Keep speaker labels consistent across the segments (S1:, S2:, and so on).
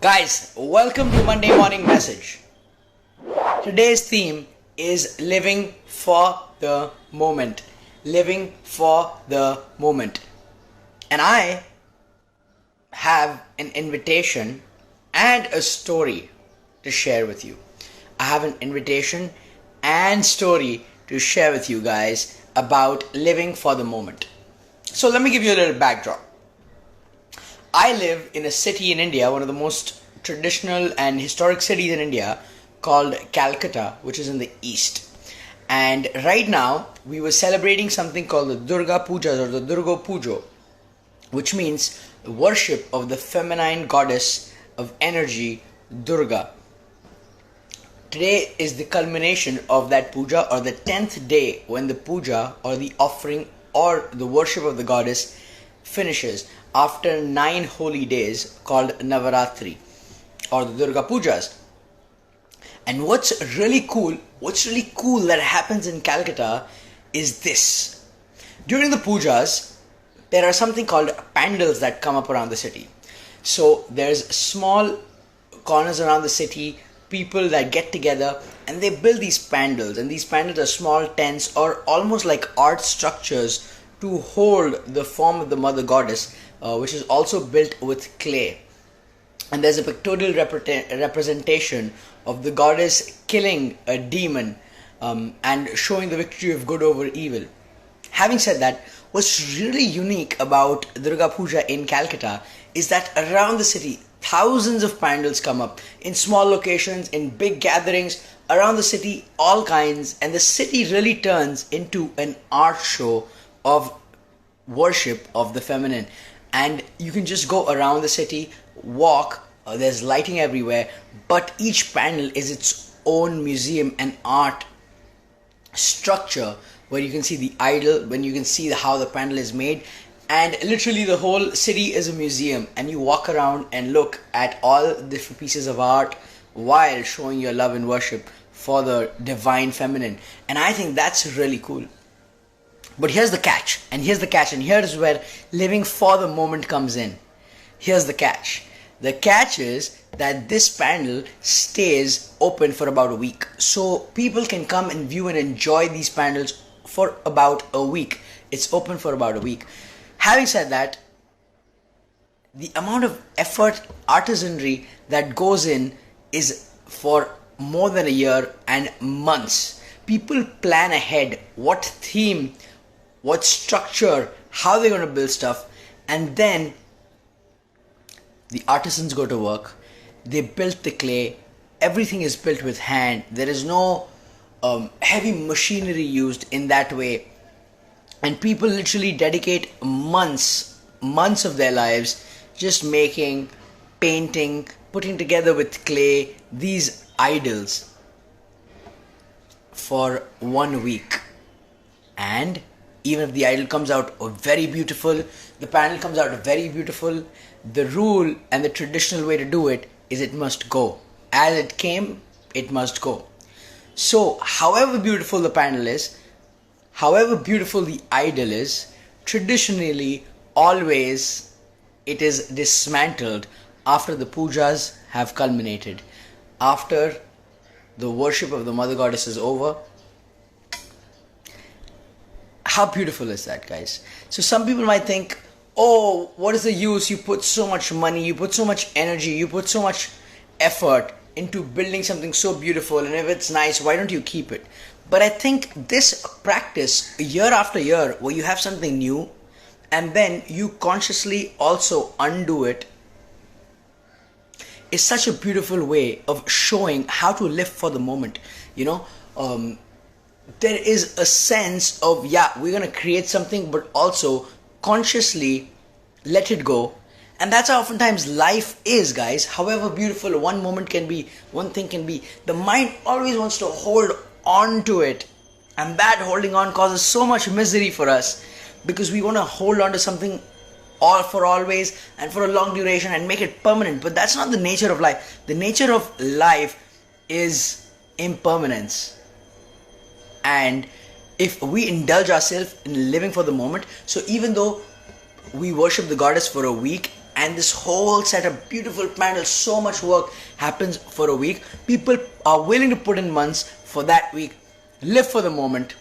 S1: Guys, welcome to Monday Morning Message. Today's theme is living for the moment. Living for the moment. And I have an invitation and a story to share with you. I have an invitation and story to share with you guys about living for the moment. So let me give you a little backdrop. I live in a city in India, one of the most traditional and historic cities in India, called Calcutta, which is in the east. And right now, we were celebrating something called the Durga Pujas or the Durga Pujo, which means the worship of the feminine goddess of energy, Durga. Today is the culmination of that puja, or the 10th day when the puja or the offering or the worship of the goddess finishes after 9 holy days called Navaratri or the Durga Pujas. And what's really cool that happens in Calcutta is this. During the pujas, there are something called pandals that come up around the city. So there's small corners around the city, people that get together and they build these pandals, and these pandals are small tents or almost like art structures to hold the form of the mother goddess, which is also built with clay. And there's a pictorial representation of the goddess killing a demon and showing the victory of good over evil. Having said that, what's really unique about Durga Puja in Calcutta is that around the city, thousands of pandals come up in small locations, in big gatherings around the city, all kinds, and the city really turns into an art show of worship of the feminine. And you can just go around the city, walk, there's lighting everywhere, but each panel is its own museum and art structure where you can see the idol, when you can see how the panel is made, and literally the whole city is a museum, and you walk around and look at all different pieces of art while showing your love and worship for the divine feminine. And I think that's really cool. But here's the catch, and here's where living for the moment comes in. Here's the catch. The catch is that this panel stays open for about a week. So people can come and view and enjoy these panels for about a week. It's open for about a week. Having said that, the amount of effort, artisanry that goes in is for more than a year and months. People plan ahead what theme, what structure, how they're going to build stuff, and then the artisans go to work. They built the clay. Everything is built with hand. There is no heavy machinery used in that way. And people literally dedicate months of their lives just making, painting, putting together with clay these idols for 1 week. And even if the idol comes out very beautiful, the panel comes out very beautiful, the rule and the traditional way to do it is it must go. As it came, it must go. So, however beautiful the panel is, however beautiful the idol is, traditionally, always, it is dismantled after the pujas have culminated. After the worship of the mother goddess is over. How beautiful is that, guys? So some people might think, oh, what is the use? You put so much money, you put so much energy, you put so much effort into building something so beautiful, and if it's nice, why don't you keep it? But I think this practice, year after year, where you have something new, and then you consciously also undo it, is such a beautiful way of showing how to live for the moment. You know, there is a sense of, we're going to create something, but also consciously let it go. And that's how oftentimes life is, guys. However beautiful one moment can be, one thing can be, the mind always wants to hold on to it. And that holding on causes so much misery for us, because we want to hold on to something all for always and for a long duration and make it permanent. But that's not the nature of life. The nature of life is impermanence. And if we indulge ourselves in living for the moment, so even though we worship the goddess for a week and this whole set of beautiful panels, so much work happens for a week. People are willing to put in months for that week, live for the moment,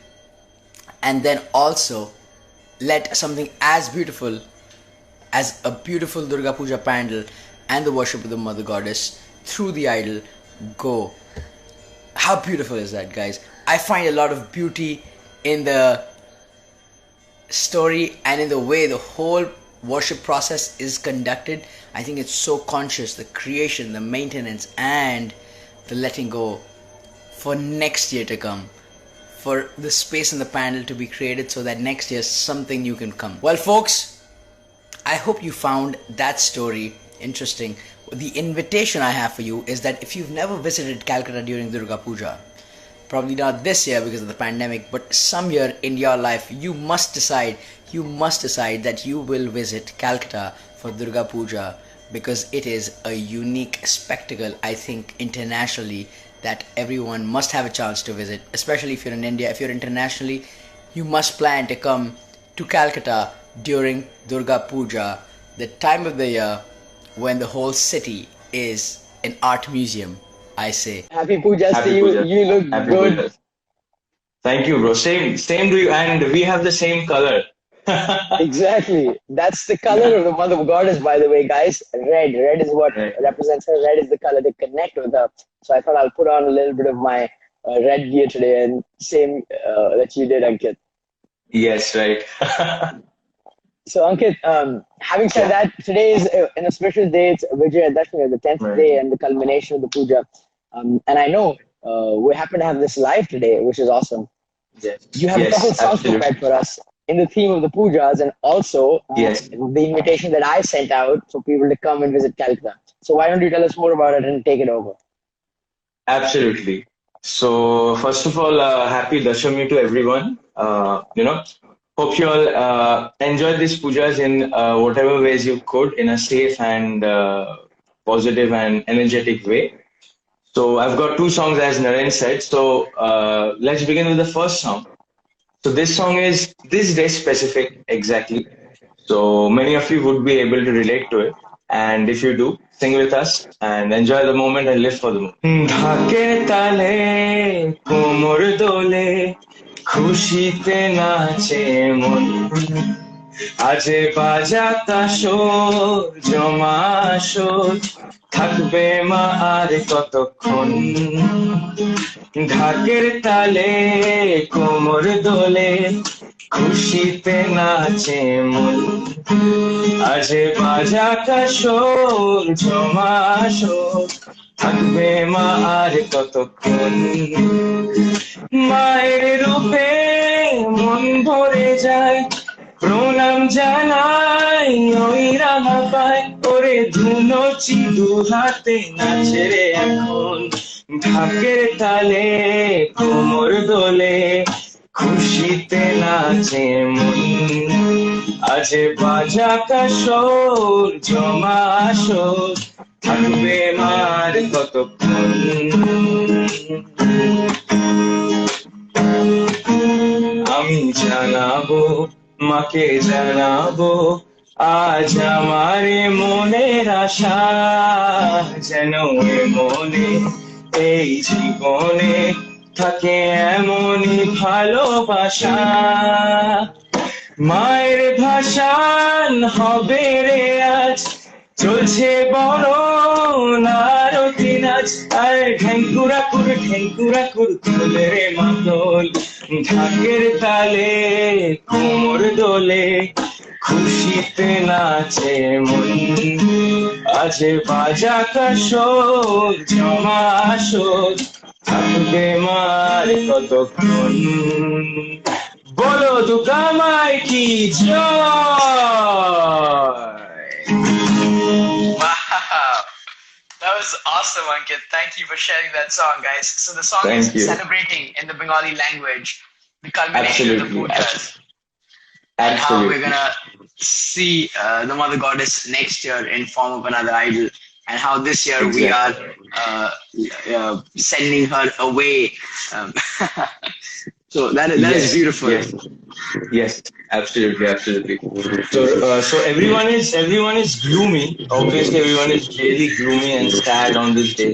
S1: and then also let something as beautiful as a beautiful Durga Puja pandal and the worship of the Mother Goddess through the idol go. How beautiful is that, guys? I find a lot of beauty in the story and in the way the whole worship process is conducted. I think it's so conscious, the creation, the maintenance, and the letting go for next year to come, for the space in the panel to be created so that next year something new can come. Well, folks, I hope you found that story interesting. The invitation I have for you is that if you've never visited Calcutta during Durga Puja, probably not this year because of the pandemic, but some year in your life, you must decide that you will visit Calcutta for Durga Puja, because it is a unique spectacle, I think, internationally, that everyone must have a chance to visit, especially if you're in India. If you're internationally, you must plan to come to Calcutta during Durga Puja, the time of the year when the whole city is an art museum, I say.
S2: Happy Pujas to
S3: Happy
S2: you.
S3: Puja.
S2: You look
S3: Happy
S2: good.
S3: Puja. Thank you, bro. Same to you. And we have the same color.
S2: Exactly. That's the color of the Mother Goddess, by the way, guys. Red. Red is what
S3: Right.
S2: represents her. Red is the color to connect with her. So I thought I'll put on a little bit of my red gear today, and same that you did, Ankit.
S3: Yes, right.
S2: So Ankit, having said that, today is an auspicious day. It's Vijaya Dashami, the 10th
S3: Right.
S2: day and the culmination of the puja. And I know we happen to have this live today, which is awesome.
S3: Yes.
S2: You have a couple
S3: Yes,
S2: songs
S3: absolutely.
S2: prepared for us in the theme of the pujas, and also
S3: Yes.
S2: the invitation that I sent out for people to come and visit Calcutta. So why don't you tell us more about it and take it over?
S3: Absolutely. So first of all, happy Dashami to everyone. Hope you all enjoyed these pujas in whatever ways you could, in a safe and positive and energetic way. So I've got two songs, as Naren said. So let's begin with the first song. So this song is this day specific exactly. So many of you would be able to relate to it. And if you do, sing with us and enjoy the moment and live for the moment. ঢাকে তালে কোমর দোলে খুশিতে নাচে মন আজে বাজা কাশোর জমা আসর থাকবে মা আর কতক্ষণ ঢাকের তালে কোমর দোলে খুশিতে নাচে মন আজে বাজা কাশোর জমা আসর থাকবে মা আর কতক্ষণ মায়ের রূপে মন ভরে যায় প্রণাম জানাই ওই রাঙা পায় ওরে ধুনোচি দু হাতে নাচে রে এখন ঢাকের তালে কোমর দোলে খুশিতে নাচে মন আজে বাজা কাশোর জমা আসর থাকবে মার কতক্ষণ আমি জানাবো মাকে জানাবো আজ আমার মনের আশা যেন এ মনে এই জীবনে থাকে এমনই ভালোবাসা মায়ের ভাষান হবে রে আজ চলছে বড় আরতি নাচ আর ঢেঙ্কুরা কুর তোলে রে মাদল ঢাকের তালে কোমর দোলে খুশিতে নাচে মন আজে বাজা কাশোর জমা আসর থাকবে মার কতক্ষণ বলো দুর্গা মাই কি জয়
S1: Wow, that was awesome, Ankit. Thank you for sharing that song, guys. So the song
S3: Thank
S1: is
S3: you.
S1: celebrating in the Bengali language the culmination of the
S3: Absolutely.
S1: pujas and how we're
S3: Absolutely.
S1: gonna see the Mother Goddess next year in form of another idol
S2: and how this year we are sending her away. Um, so that is beautiful.
S3: Yes, absolutely. So everyone is gloomy. Obviously, everyone is really gloomy and sad on this day.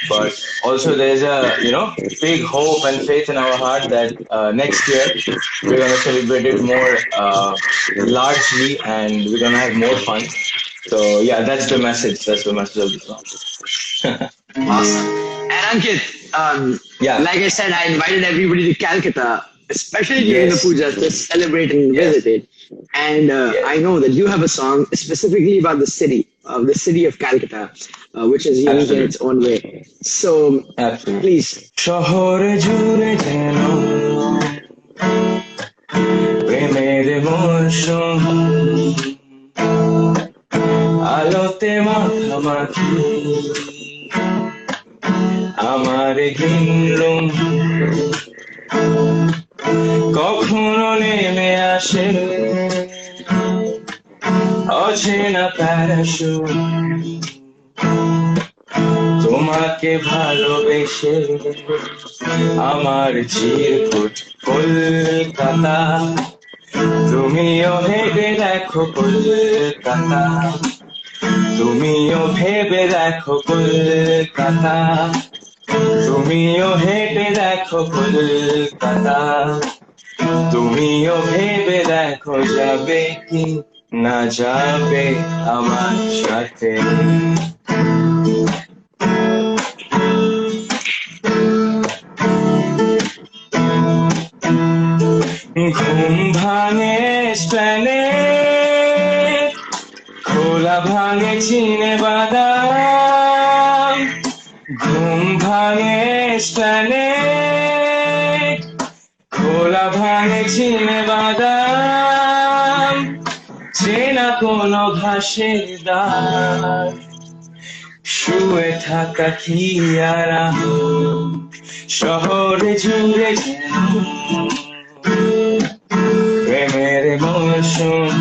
S3: But also, there's a big hope and faith in our heart that next year we're gonna celebrate it more largely, and we're gonna have more fun. So yeah, that's the message. That's the message of the song.
S2: Awesome. And Ankit, like I said, I invited everybody to Calcutta, especially during the pujas, to celebrate and visit it. And I know that you have a song specifically about the city of Calcutta, which is unique in its own way. So, please.
S3: শহরে জুড়ে যেন প্রেমের মৌসুম, আলোতে মাখামাখি আমার ঘিনলুম, কখনো নেমে আসে অচেনা প্যারাশুট, তোমাকে ভালোবেসে আমার চিরকুট কলকাতা, তুমিও ভেবে দেখো কলকাতা, তুমিও ভেবে দেখো কলকাতা, তুমিও হেঁটে দেখো কলকাতা, তুমিও ভেবে দেখো যাবে কি না যাবে আমার সাথে। ঘুম ভাঙে স্ট্যান্ডে, খোলা ভাঙে চিনে বাদাম, ঘুম ভাঙে স্ট্যান্ডে, খোলা ভাঙে চিনে বাদাম, চেনা কোনো ঘাসের দাগ, শুয়ে থাকা কি আরাম, শহরে জুড়ে প্রেমের মৌসুম,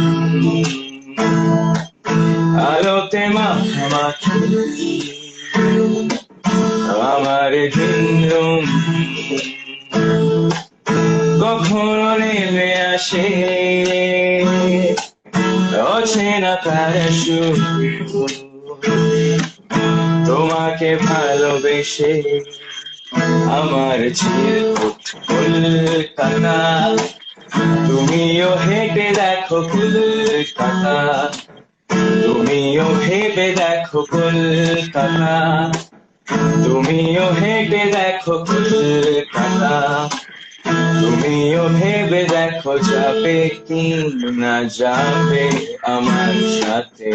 S3: আলোতে মাখামাখি আমার ঘিনলুম, কখনো নেমে আসে অচেনা প্যারাশুট, তোমাকে ভালোবেসে আমার চিরকুট কলকাতা, তুমিও হেঁটে দেখো কলকাতা, তুমিও ভেবে দেখো কলকাতা, তুমিও হেঁটে দেখো কলকাতা, তুমিও ভেবে দেখো যাবে কি না যাবে আমার সাথে।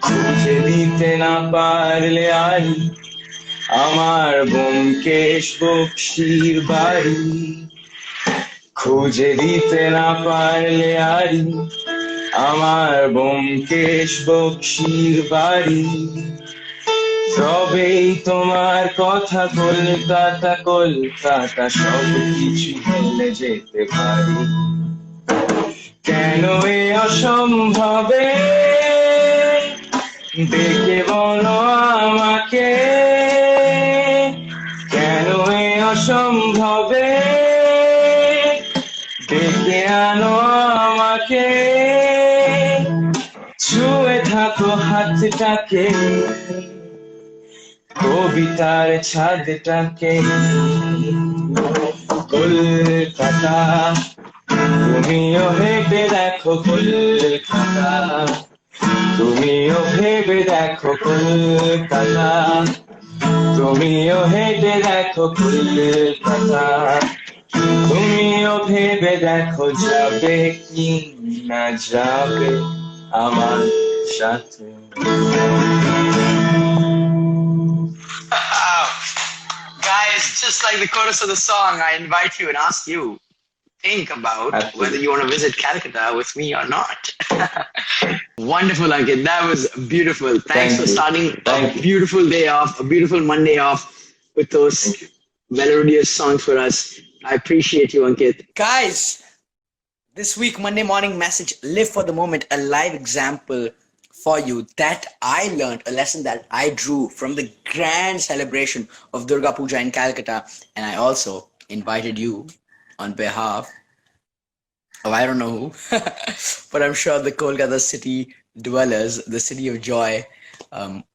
S3: খুঁজে দিতে না পারলে আই আমার ব্যোমকেশ বক্সির বাড়ি, খুঁজে দিতে না পারলে আই আমার ব্যোমকেশ বক্সির বাড়ি, তবেই তোমার কথা কলকাতা কলকাতা সব কিছু ভুলে যেতে পারি। কেন এ অসম্ভবে ডেকে বলো আমাকে, কেন এ অসম্ভবে ডেকে আনো আমাকে, ছুঁয়ে থাকো হাতটাকে কবিতার ছাদটাকে, কলকাতা, তুমিও ভেবে দেখো কলকাতা, তুমিও ভেবে দেখো কলকাতা, তুমিও হেঁটে দেখো কলকাতা, তুমিও ভেবে দেখো যাবে কি না যাবে আমার সাথে।
S2: Guys, just like the chorus of the song, I invite you and ask you, think about whether you want to visit Calcutta with me or not. Wonderful, Ankit. That was beautiful. Thanks for starting a beautiful day off, a beautiful Monday off with those melodious songs for us. I appreciate you, Ankit.
S1: Guys, this week, Monday morning message, live for the moment, a live example for you that I learned, a lesson that I drew from the grand celebration of Durga Puja in Calcutta. And I also invited you on behalf of I don't know who, but I'm sure the Kolkata city dwellers, the city of joy,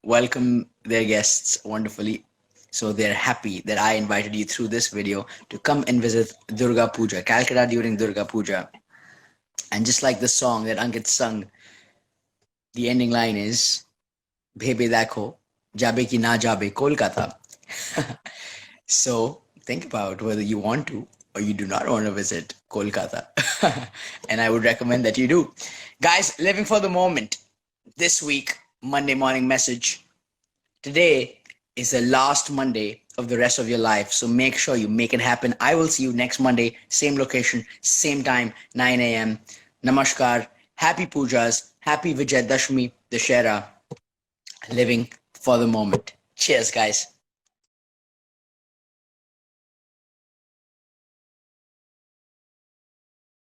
S1: welcome their guests wonderfully. So they're happy that I invited you through this video to come and visit Durga Puja, Calcutta during Durga Puja. And just like the song that Ankit sung, the ending line is Bhebe dakho, jabe ki na jabe Kolkata. So think about whether you want to or you do not want to visit Kolkata. And I would recommend that you do. Guys, living for the moment. This week, Monday morning message. Today is the last Monday of the rest of your life. So make sure you make it happen. I will see you next Monday, same location, same time, 9 a.m. Namaskar. Happy Pujas. Happy Vijay Dashmi Dashera. Living for the moment. Cheers, guys.